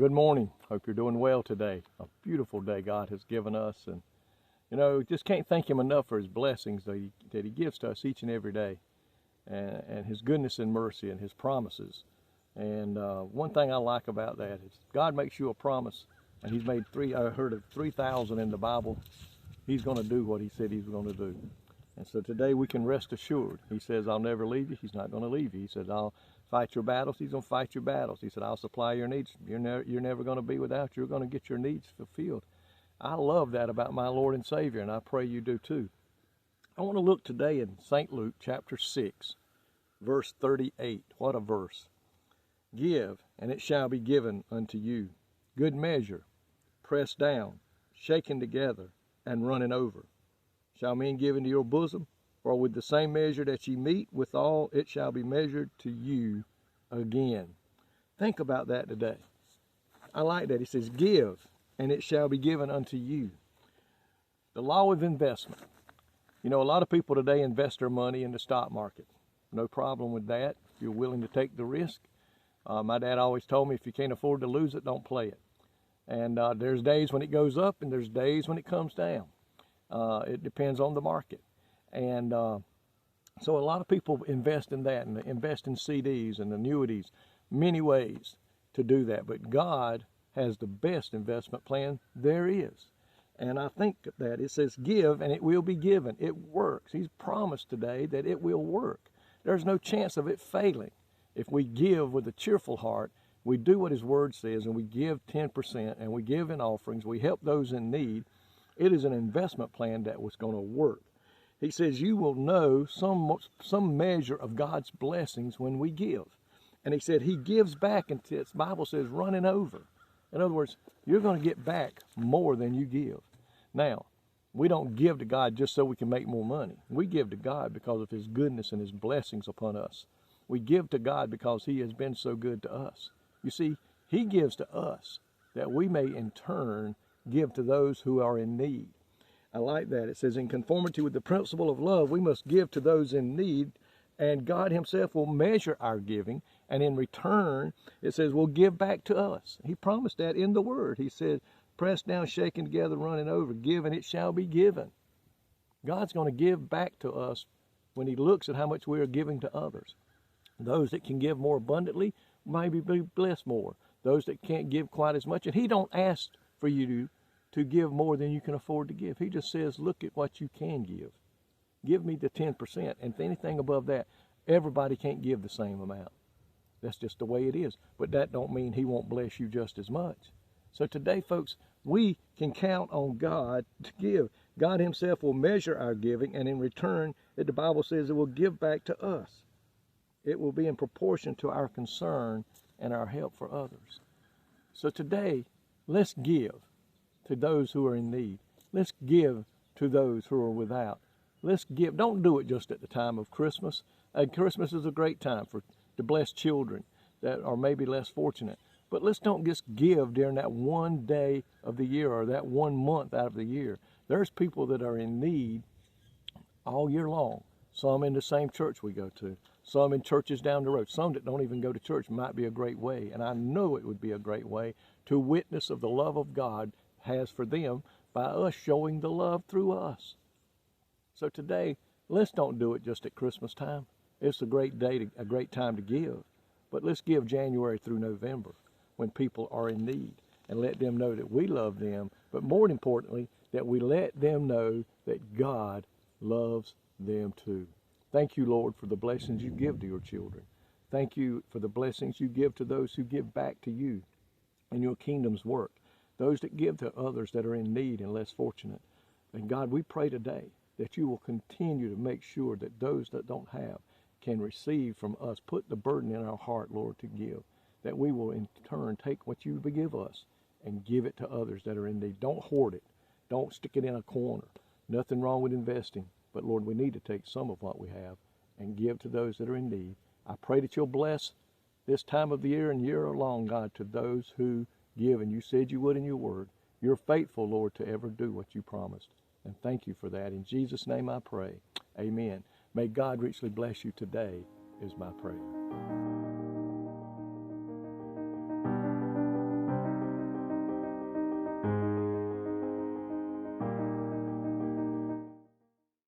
Good morning. Hope you're doing well today. A beautiful day God has given us, and just can't thank Him enough for His blessings that He gives to us each and every day, and His goodness and mercy and His promises. And one thing I like about that is God makes you a promise, and He's made I heard of 3,000 in the Bible. He's going to do what He said He was going to do. And so today we can rest assured. He says, I'll never leave you. He's not going to leave you. He says, I'll fight your battles. He's going to fight your battles. He said, I'll supply your needs. You're never going to be without. You're going to get your needs fulfilled. I love that about my Lord and Savior, and I pray you do too. I want to look today in St. Luke chapter 6, verse 38. What a verse. Give, and it shall be given unto you. Good measure, pressed down, shaken together, and running over. Shall men give into your bosom? For with the same measure that ye meet withal, it shall be measured to you again. Think about that today. I like that. He says, give, and it shall be given unto you. The law of investment. A lot of people today invest their money in the stock market. No problem with that if you're willing to take the risk. My dad always told me, if you can't afford to lose it, don't play it. And there's days when it goes up, and there's days when it comes down. It depends on the market. And so a lot of people invest in that and invest in CDs and annuities, many ways to do that. But God has the best investment plan there is. And I think that it says give and it will be given. It works. He's promised today that it will work. There's no chance of it failing. If we give with a cheerful heart, we do what His Word says, and we give 10%, and we give in offerings, we help those in need. It is an investment plan that was going to work. He says you will know some measure of God's blessings when we give. And He said He gives back, and the Bible says running over. In other words, you're going to get back more than you give. Now, we don't give to God just so we can make more money. We give to God because of His goodness and His blessings upon us. We give to God because He has been so good to us. You see, He gives to us that we may in turn give to those who are in need. I like that. It says, in conformity with the principle of love, we must give to those in need, and God Himself will measure our giving, and in return, it says, will give back to us. He promised that in the Word. He said, pressed down, shaken together, running over, give, and it shall be given. God's going to give back to us when He looks at how much we are giving to others. Those that can give more abundantly, maybe be blessed more. Those that can't give quite as much, and He don't ask for you to give more than you can afford to give. He just says, look at what you can give. Give me the 10%. And anything above that, everybody can't give the same amount. That's just the way it is. But that don't mean He won't bless you just as much. So today, folks, we can count on God to give. God Himself will measure our giving, and in return, the Bible says it will give back to us. It will be in proportion to our concern and our help for others. So today, let's give to those who are in need. Let's give to those who are without. Let's give. Don't do it just at the time of Christmas. Christmas is a great time to bless children that are maybe less fortunate. But let's don't just give during that one day of the year or that 1 month out of the year. There's people that are in need all year long. Some in the same church we go to. Some in churches down the road. Some that don't even go to church might be a great way. And I know it would be a great way to witness of the love of God has for them by us showing the love through us. So today, let's don't do it just at Christmas time. It's a great day, a great time to give. But let's give January through November when people are in need, and let them know that we love them, but more importantly, that we let them know that God loves them too. Thank you, Lord, for the blessings you give to your children. Thank you for the blessings you give to those who give back to you in your kingdom's work. Those that give to others that are in need and less fortunate. And God, we pray today that you will continue to make sure that those that don't have can receive from us. Put the burden in our heart, Lord, to give. That we will in turn take what you give us and give it to others that are in need. Don't hoard it. Don't stick it in a corner. Nothing wrong with investing. But Lord, we need to take some of what we have and give to those that are in need. I pray that you'll bless this time of the year and year long, God, to those who give, and you said you would in your word. You're faithful, Lord, to ever do what you promised. And thank you for that. In Jesus' name I pray. Amen. May God richly bless you today is my prayer.